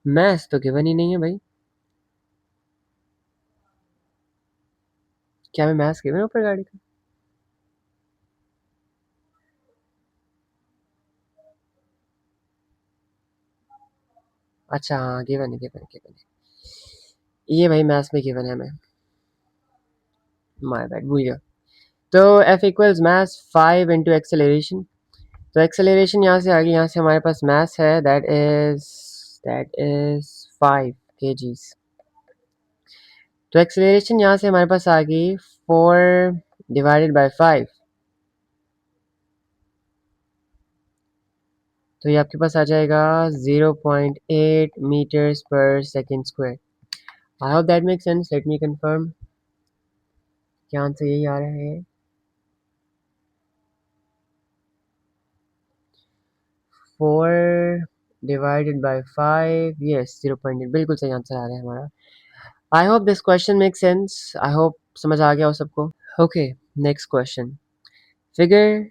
मैथ तो गिवन ही नहीं है भाई। क्या मैं मैथ्स गिवन ऊपर गाड़ी का? अच्छा हाँ, गिवन है गिवन है गिवन है, ये भाई मैथ्स में गिवन है हमें, माय बैड, भूल गया। तो F equals maths 5 into acceleration. तो एक्सेलरेशन यहाँ से आ गई, यहाँ से हमारे पास मैथ्स है दैट इज 5 kgs। तो एक्सेलरेशन यहाँ से हमारे पास आ गई 4 डिवाइडेड बाय 5। तो ये आपके पास आ जाएगा 0.8 मीटर्स पर second square. I hope that make sense, let me confirm. क्या आंसर यही आ रहा है? 4 डिवाइडेड बाय 5, यस 0.8, बिल्कुल सही आंसर आ रहा है हमारा। आई hope this question make sense, I hope समझ आ गया हो सबको। Okay, next question. Figure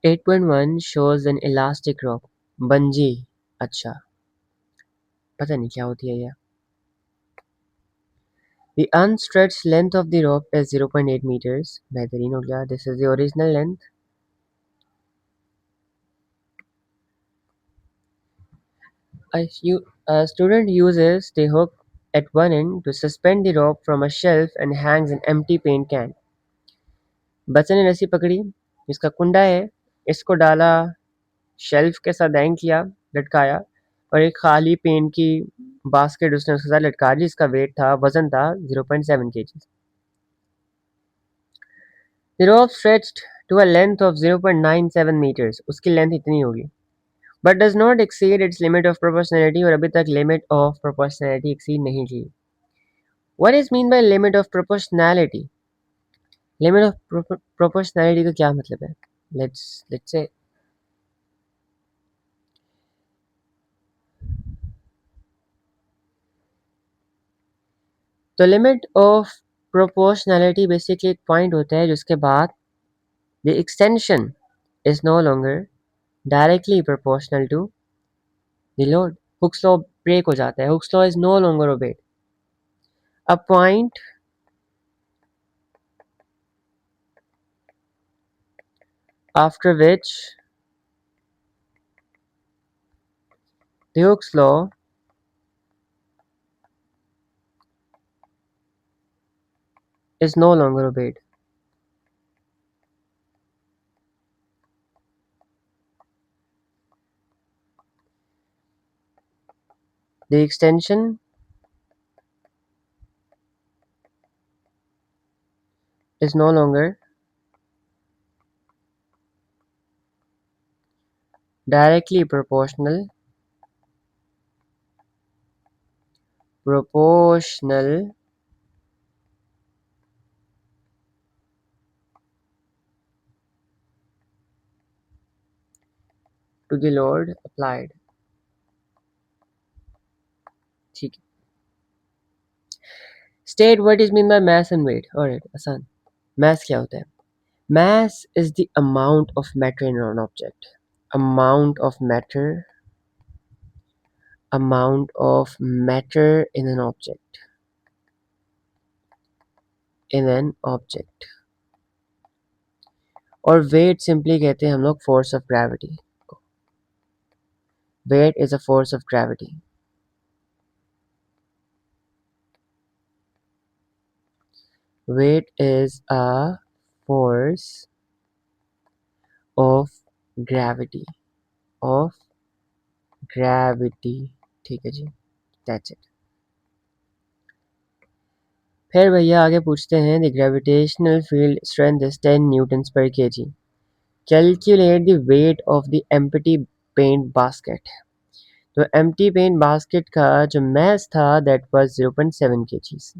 8.1 shows an elastic rope, bungee. अच्छा, पता नहीं क्या होती है ये। The unstretched length of the rope is 0.8 meters, बेहतरीन हो गया, this is the original length. A student uses the hook at one end to suspend the rope from a shelf and hangs an empty paint can. बच्चे ने रस्सी पकड़ी, इसका कुंडा है, इसको डाला शेल्फ के साथ, हैंग किया, लटकाया, और एक खाली पेंट की बास्केट उसने उसके साथ लटका दी, जिसका वेट था, वजन था 0.7 kg। The rope stretched to a length of 0.97 meters, उसकी लेंथ इतनी होगी, but does not exceed its limit of proportionality, और अभी तक लिमिट ऑफ प्रोपोर्शनैलिटी एक्सीड नहीं की। What is mean by limit of proportionality? Limit of proportionality का क्या मतलब है? लेट्स से, तो लिमिट ऑफ प्रोपोर्शनैलिटी बेसिकली एक पॉइंट होता है जिसके बाद the extension is no longer directly proportional to the load. Hooke's law break हो जाता है, Hooke's law is no longer obeyed. A point after which the Hooke's law is no longer obeyed. The extension is no longer directly proportional to the load applied. ठीक है, state what is mean by mass and weight. Alright, आसान। mass क्या होता है? Mass is the amount of matter in an object. Amount of matter, amount of matter in an object. In an object. और weight simply कहते हैं हम लोग force of gravity को। Weight is a force of gravity. Weight is a force of gravity, of gravity, ठीक है जी, that's it. फिर भैया आगे पूछते हैं the gravitational field strength is 10 newtons per kg, calculate the weight of the empty paint basket. तो empty paint basket का जो मास था दैट वाज 0.7 केजीज।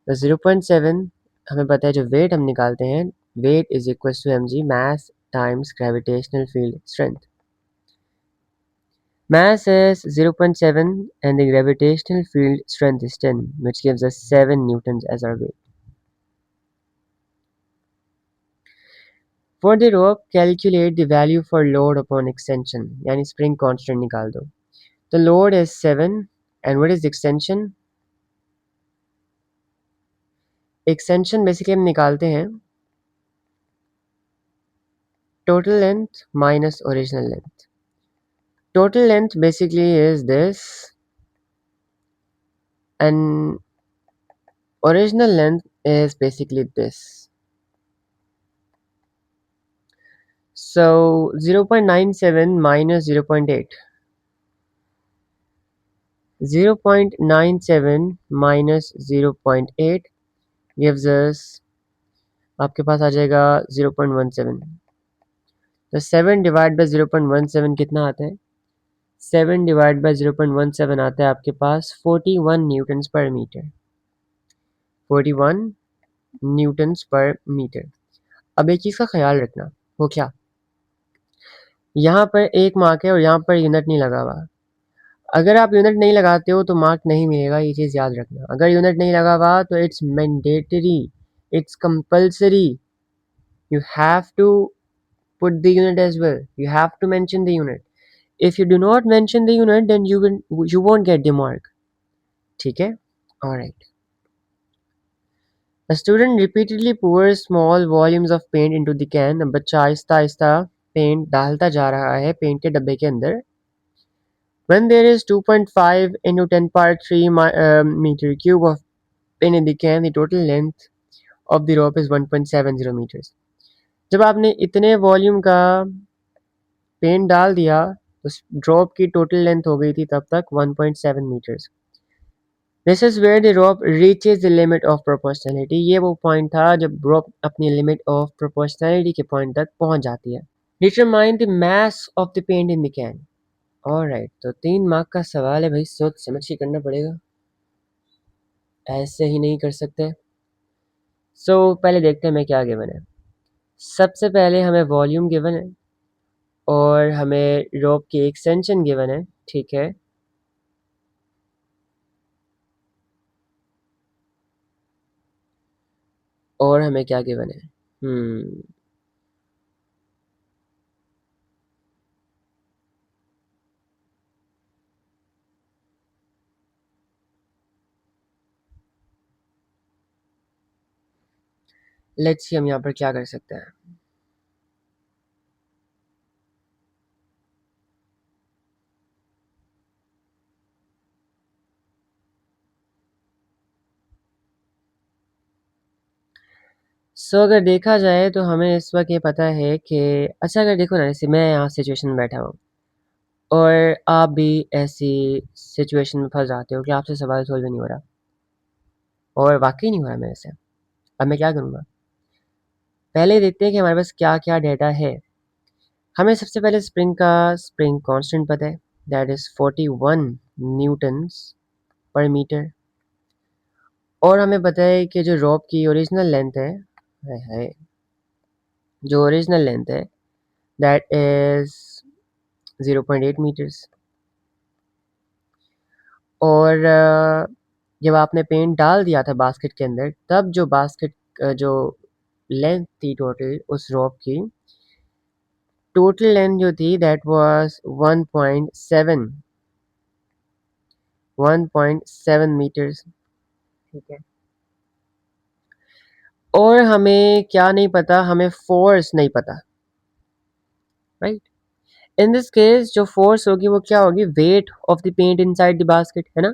तो 0.7 हमें पता है, जो वेट हम निकालते हैं, weight is equal to mg, mass times gravitational field strength. Mass is 0.7 and the gravitational field strength is 10, which gives us 7 newtons as our weight. For the rope, calculate the value for load upon extension, यानी spring constant निकाल दो। The load is 7 and what is the extension? Extension basically हम निकालते हैं total length minus original length. Total length basically is this and original length is basically this. So 0.97 minus 0.8. 0.97 minus 0.8 gives us, आपके पास आ जाएगा 0.17। तो 7 divide by 0.17 कितना आता है? 7 divide by 0.17 आता है आपके पास 41 न्यूटन्स पर मीटर। 41 न्यूटन्स पर मीटर। अब एक चीज़ का ख्याल रखना, वो क्या? यहाँ पर एक मार्क है और यहाँ पर यूनिट नहीं लगा हुआ। अगर आप यूनिट नहीं लगाते हो तो मार्क नहीं मिलेगा, ये चीज़ याद रखना। अगर यूनिट नहीं लगा हुआ तो it's mandatory, it's compulsory, you have to put the unit as well, you have to mention the unit. If you do not mention the unit then you won't get the mark, ठीक है? Alright. A student repeatedly pours small volumes of paint into the can. बच्चा Aahista Aahista paint डालता जा रहा है paint के डब्बे के अंदर। When there is 2.5 into 10 power 3 meter cube of paint in the can, the total length of the rope is 1.70 meters. जब आपने इतने वॉल्यूम का पेंट डाल दिया तो ड्रॉप की टोटल लेंथ हो गई थी तब तक 1.7 metres. This is where the rope reaches the limit of proportionality. ये वो पॉइंट था जब रोप अपनी लिमिट ऑफ प्रोपोर्शनैलिटी के पॉइंट तक पहुंच जाती है। Determine the mass of the paint in the can. Alright, तो 3 मार्क का सवाल है भाई, सोच समझ के करना पड़ेगा, ऐसे ही नहीं कर सकते। पहले देखते हैं हमें क्या गिवन है। सबसे पहले हमें वॉल्यूम गिवन है और हमें रोप की एक्सटेंशन गिवन है, ठीक है। और हमें क्या गिवन है? लेट्स सी हम यहाँ पर क्या कर सकते हैं। अगर देखा जाए तो हमें इस वक्त ये पता है कि अच्छा, अगर देखो ना, जैसे मैं यहाँ सिचुएशन में बैठा हूँ और आप भी ऐसी सिचुएशन में फंस जाते हो कि आपसे सवाल सोल्व नहीं हो रहा और वाकई नहीं हो रहा मेरे से। अब मैं क्या करूँगा? पहले देखते हैं कि हमारे पास क्या क्या डेटा है। हमें सबसे पहले स्प्रिंग कांस्टेंट पता है, दैट इज 41 न्यूटन्स पर मीटर। और हमें पता है कि जो रोप की ओरिजिनल लेंथ है, जो ओरिजिनल लेंथ है दैट इज 0.8 मीटर्स। और जब आपने पेंट डाल दिया था बास्केट के अंदर, तब जो बास्केट जो लेंथ थी टोटल उस रोप की, टोटल लेंथ जो थी दैट वाज 1.7 मीटर्स, ठीक है। और हमें क्या नहीं पता? हमें फोर्स नहीं पता, राइट। इन दिस केस जो फोर्स होगी वो क्या होगी? Weight of the paint inside the basket, है ना।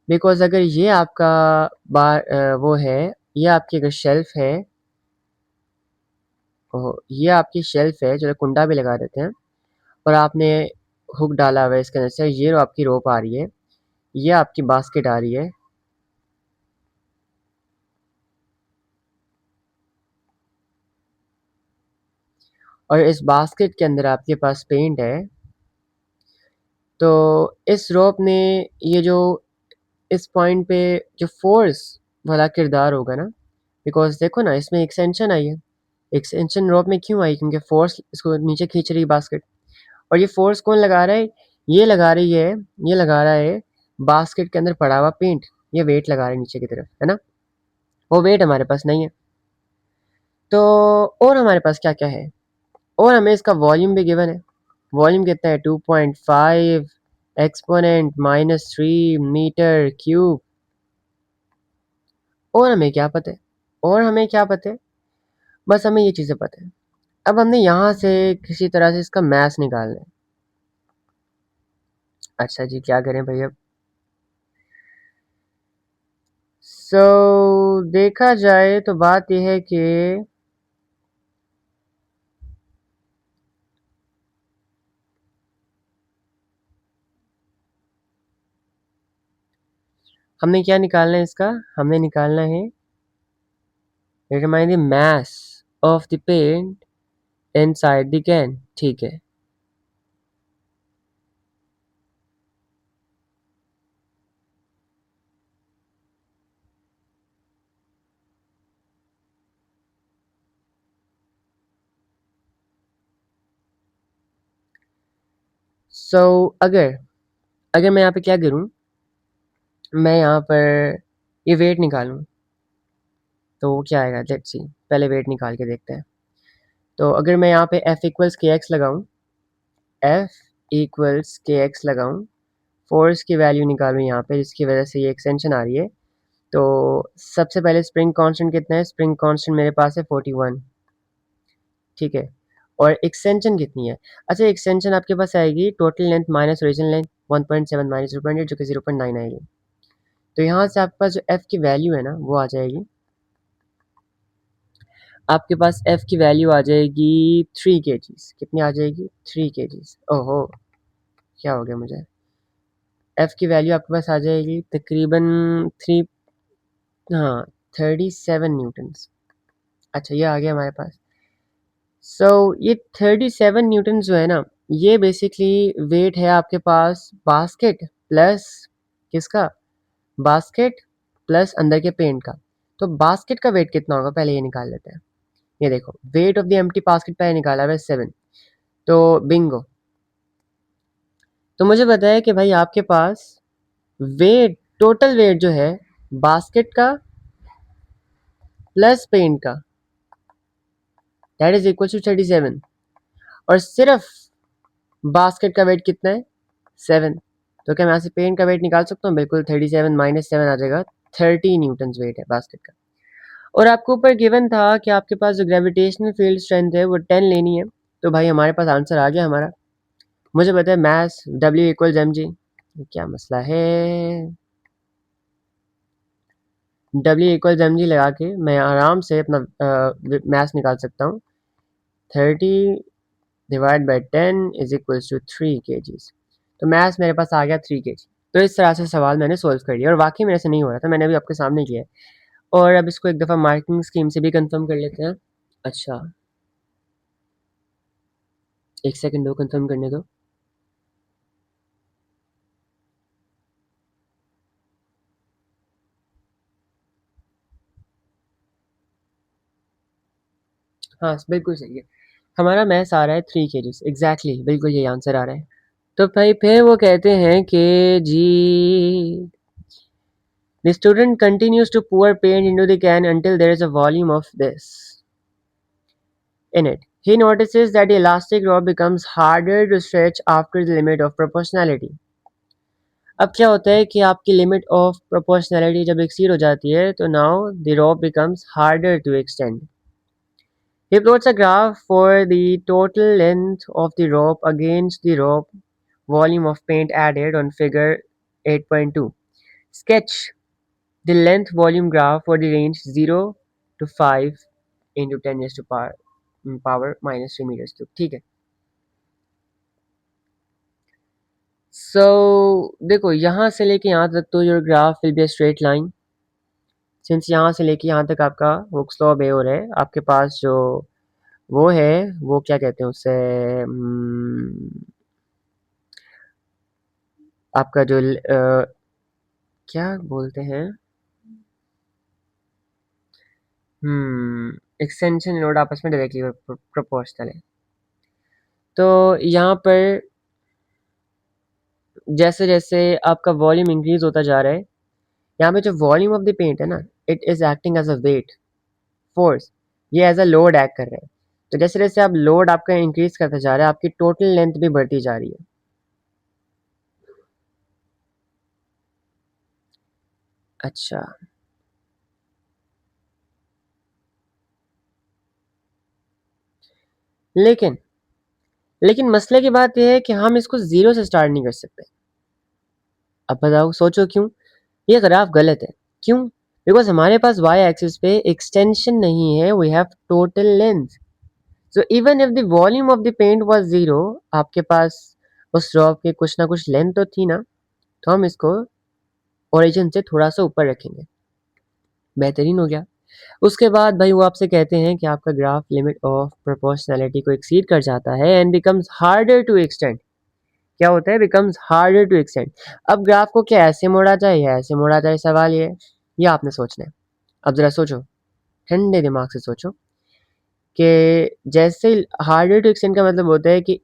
बिकॉज अगर ये आपका वो है, ये आपकी अगर शेल्फ है, ये आपकी शेल्फ है, चलो कुंडा भी लगा देते हैं, और आपने हुक डाला हुआ है इसके अंदर से, ये आपकी रोप आ रही है, ये आपकी बास्केट आ रही है, और इस बास्केट के अंदर आपके पास पेंट है। तो इस रोप ने ये जो इस पॉइंट पे जो फोर्स वाला किरदार होगा ना, बिकॉज देखो ना इसमें एक्सटेंशन आई है, एक्सटेंशन रोप में क्यों आई, क्योंकि फोर्स इसको नीचे खींच रही है बास्केट। और ये फोर्स कौन लगा रहा है, ये लगा रही है, ये लगा रहा है बास्केट के अंदर पड़ा हुआ पेंट, ये वेट लगा रहा है नीचे की तरफ, है ना। वो वेट हमारे पास नहीं है। तो और हमारे पास क्या क्या है, और हमें इसका वॉल्यूम भी गिवन है। वॉल्यूम कितना है, 2.5 एक्सपोनेंट -3 मीटर क्यूब। और हमें क्या पता है, और हमें क्या पता है, बस हमें ये चीज़ें पता है। अब हमने यहाँ से किसी तरह से इसका मैथ निकालना है। अच्छा जी, क्या करें भैया। देखा जाए तो बात यह है कि हमने क्या निकालना है इसका, हमने निकालना है determine the mass of the paint inside the can, ठीक है। अगर अगर मैं यहाँ पे क्या करूँ, मैं यहाँ पर ये वेट निकालूँ, तो वो क्या आएगा, लेट्स सी, पहले वेट निकाल के देखते हैं। तो अगर मैं यहाँ पे F इक्वल्स के एक्स लगाऊँ, F इक्वल्स के एक्स लगाऊँ, फोर्स की वैल्यू निकालूँ यहाँ पे, जिसकी वजह से ये एक्सटेंशन आ रही है। तो सबसे पहले स्प्रिंग कांस्टेंट कितना है, स्प्रिंग कांस्टेंट मेरे पास है 41, ठीक है। और एक्सटेंशन कितनी है, अच्छा एक्सटेंशन आपके पास आएगी total length minus original length 1.7 minus 0.8 जो कि 0.9 आएगी। तो यहाँ से आपके पास जो एफ की वैल्यू है ना वो आ जाएगी, आपके पास एफ की वैल्यू आ जाएगी 3 kgs। कितनी आ जाएगी, 3 kgs। ओहो, क्या हो गया मुझे, एफ की वैल्यू आपके पास आ जाएगी तकरीबन 3, हाँ 37 न्यूटन्स। अच्छा ये आ गया हमारे पास। ये 37 न्यूटन जो है ना, ये बेसिकली वेट है आपके पास बास्केट प्लस किसका, बास्केट प्लस अंदर के पेंट का। तो बास्केट का वेट कितना होगा पहले ये निकाल लेते हैं। ये देखो wait of the empty basket पहले निकाला है 7, तो बिंगो। तो मुझे बताया कि भाई आपके पास वेट, टोटल वेट जो है बास्केट का प्लस पेंट का, दैट इज इक्वल टू 37, और सिर्फ बास्केट का वेट कितना है, 7। तो क्या मैं यहाँ से पेंट का वेट निकाल सकता हूँ, बिल्कुल 37 माइनस 7 आ जाएगा, 30 न्यूटन वेट है बास्केट का। और आपको ऊपर गिवन था कि आपके पास जो ग्रेविटेशनल फील्ड स्ट्रेंथ है वो 10 लेनी है। तो भाई हमारे पास आंसर आ गया हमारा। मुझे पता है मैथ्स W इक्वल्स mg, क्या मसला है, W इक्वल्स mg लगा के मैं आराम से अपना मैथ्स निकाल सकता हूँ। 30/10 इज इक्वल्स टू 3 kgs। तो मैथ्स मेरे पास आ गया 3 kg। तो इस तरह से सवाल मैंने सोल्व कर लिया, और वाकई मेरे से नहीं हो रहा था, मैंने अभी आपके सामने किया है। और अब इसको एक दफ़ा मार्किंग स्कीम से भी कंफर्म कर लेते हैं। अच्छा एक सेकंड दो, कंफर्म करने दो। हाँ बिल्कुल सही है, हमारा मैथ्स आ रहा है 3 kgs एग्जैक्टली, बिल्कुल यही आंसर आ रहा है। तो भाई फिर वो कहते हैं कि जी the student continues to pour paint into the can until there is a volume of this in it. He notices that the elastic rope becomes harder to stretch after the limit of proportionality. अब क्या होता है कि आपकी limit of proportionality जब exceed हो जाती है तो now the rope becomes harder to extend. He plots a graph for the total length of the rope against the rope volume of paint added on figure 8.2. Sketch the length volume graph for the range 0 to 5 into 10 raised to power minus 3 meters cube, ठीक है। सो देखो यहाँ से लेके यहाँ तक तो your graph will be a straight line. Since यहाँ से लेके यहाँ तक आपका हुक्स लॉ obey हो रहा है, आपके पास जो वो है वो क्या कहते हैं उससे, आपका जो क्या बोलते हैं, एक्सटेंशन लोड आपस में डायरेक्टली प्रोपोर्शनल है। तो यहाँ पर जैसे जैसे आपका वॉल्यूम इंक्रीज होता जा रहा है, यहाँ पे जो वॉल्यूम ऑफ द पेंट है ना, it is acting as a weight force, ये एज अ लोड एक्ट कर रहा है। तो जैसे जैसे आप लोड आपका इंक्रीज करता जा रहा है, आपकी टोटल लेंथ भी बढ़ती जा रही है। अच्छा, लेकिन लेकिन मसले की बात यह है कि हम इसको जीरो से स्टार्ट नहीं कर सकते। अब बताओ, सोचो क्यों ये ग्राफ गलत है। क्यों? बिकॉज हमारे पास वाई एक्सिस पे एक्सटेंशन नहीं है, we have total length. So even if the volume of the paint was zero, आपके पास उस ड्रॉप की कुछ ना कुछ लेंथ तो थी ना, तो हम इसको ओरिजिन से थोड़ा सा ऊपर रखेंगे, बेहतरीन हो गया। उसके बाद भाई वो आपसे कहते हैं कि आपका ग्राफ लिमिट ऑफ प्रोपोर्शनैलिटी को एक्सीड कर जाता है and becomes harder to extend. क्या होता है? Becomes harder to extend. अब ग्राफ को क्या ऐसे मोड़ा जाए या ऐसे मोड़ा जाए, सवाल ये आपने सोचना है। अब जरा सोचो, ठंडे दिमाग से सोचो कि जैसे हार्डर टू एक्सटेंड का मतलब होता है कि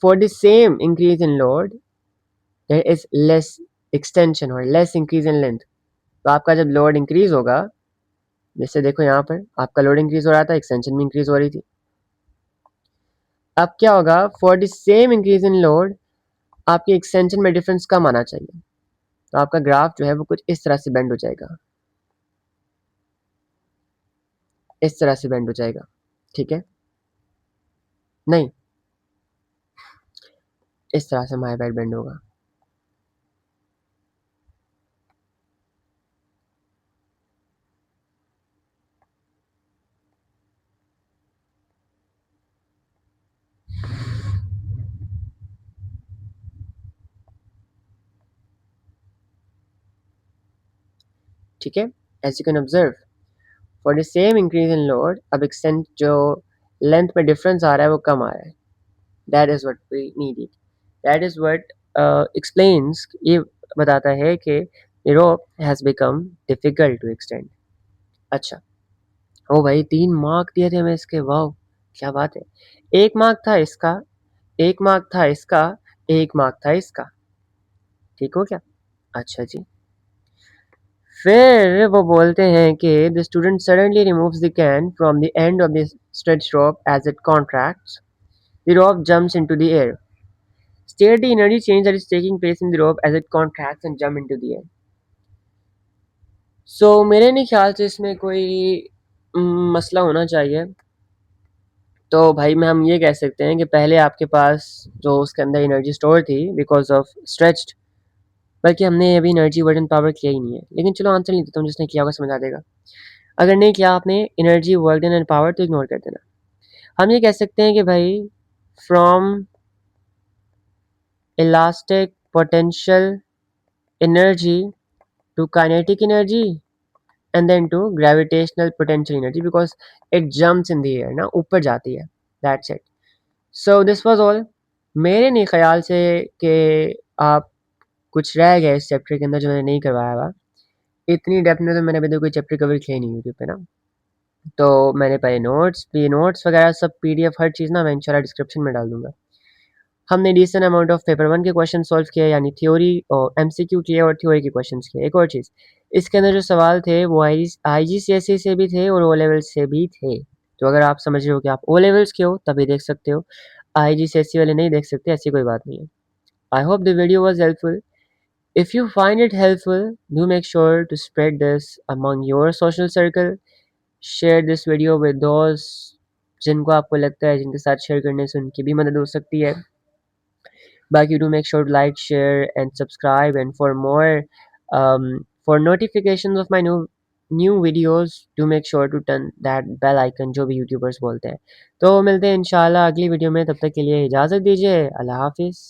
for the same increase in load there is less extension और लेस इंक्रीज इन लेंथ। तो आपका जब लोड इंक्रीज होगा, जैसे देखो यहाँ पर आपका लोड इंक्रीज हो रहा था, एक्सटेंशन भी इंक्रीज हो रही थी। अब क्या होगा? For the same increase in load आपकी एक्सटेंशन में डिफरेंस कम आना चाहिए। तो आपका ग्राफ जो है वो कुछ इस तरह से बेंड हो जाएगा, इस तरह से बेंड हो जाएगा। ठीक है? नहीं, इस तरह से माई बैड बेंड होगा। ठीक है? As you can observe, for the same increase in load अब एक्सटेंट जो लेंथ में डिफरेंस आ रहा है वो कम आ रहा है। That is what we need it, that is what explains, ये बताता है कि Europe has become difficult to extend. अच्छा, ओ भाई 3 मार्क दिए थे हमें इसके, वाह क्या बात है। 1 मार्क था इसका, 1 मार्क था इसका, 1 मार्क था इसका। ठीक हो क्या? अच्छा जी। फिर वो बोलते हैं कि the student suddenly removes the can from the end of the stretch rope as it contracts, the rope jumps into the air. State the energy change that is taking place in the rope as it contracts and jump into the air. So मेरे नहीं ख्याल से इसमें कोई मसला होना चाहिए। तो भाई मैं हम ये कह सकते हैं कि पहले आपके पास जो उसके अंदर एनर्जी स्टोर थी बिकॉज ऑफ स्ट्रेच्ड, बल्कि हमने अभी एनर्जी वर्डन पावर किया ही नहीं है। लेकिन चलो आंसर नहीं देता हूँ, जिसने किया होगा समझ आ जाएगा। अगर नहीं किया आपने एनर्जी वर्डन एंड पावर तो इग्नोर कर देना। हम ये कह सकते हैं कि भाई from elastic potential energy to kinetic energy and then to gravitational potential energy, because it jumps in the air ना, ऊपर जाती है। That's it. So this was all. मेरे नहीं ख्याल से कि आप कुछ रह गया इस चैप्टर के अंदर जो मैंने नहीं करवाया हुआ। इतनी डेप्थ में तो मैंने अभी तक कोई चैप्टर कवर किया नहीं यूट्यूब पे ना। तो मैंने पहले नोट्स वगैरह सब पीडीएफ हर चीज़ ना मैं इंशाल्लाह डिस्क्रिप्शन में डाल दूंगा। हमने डिसेंट अमाउंट ऑफ पेपर 1 के क्वेश्चन सॉल्व किए, यानी थ्योरी और एमसीक्यू किए और थ्योरी के क्वेश्चंस किए। एक और चीज़, इसके अंदर जो सवाल थे वो आईजीसीएसई से भी थे और ओ लेवल से भी थे। तो अगर आप समझ रहे हो कि आप ओ लेवल्स के हो तभी देख सकते हो, आईजीसीएसई वाले नहीं देख सकते, ऐसी कोई बात नहीं है। I hope the video was helpful. If you find it helpful, do make sure to spread this among your social circle. Share this video with those जिनको आपको लगता है जिनके साथ शेयर करने से उनकी भी मदद हो सकती है। बाकी do make sure to like, share and subscribe, and for notifications of my new videos do make sure to turn that bell icon जो भी यूट्यूबर्स बोलते हैं। तो मिलते हैं इंशाल्लाह अगली वीडियो में, तब तक के लिए इजाज़त दीजिए। अल्लाह हाफिज़।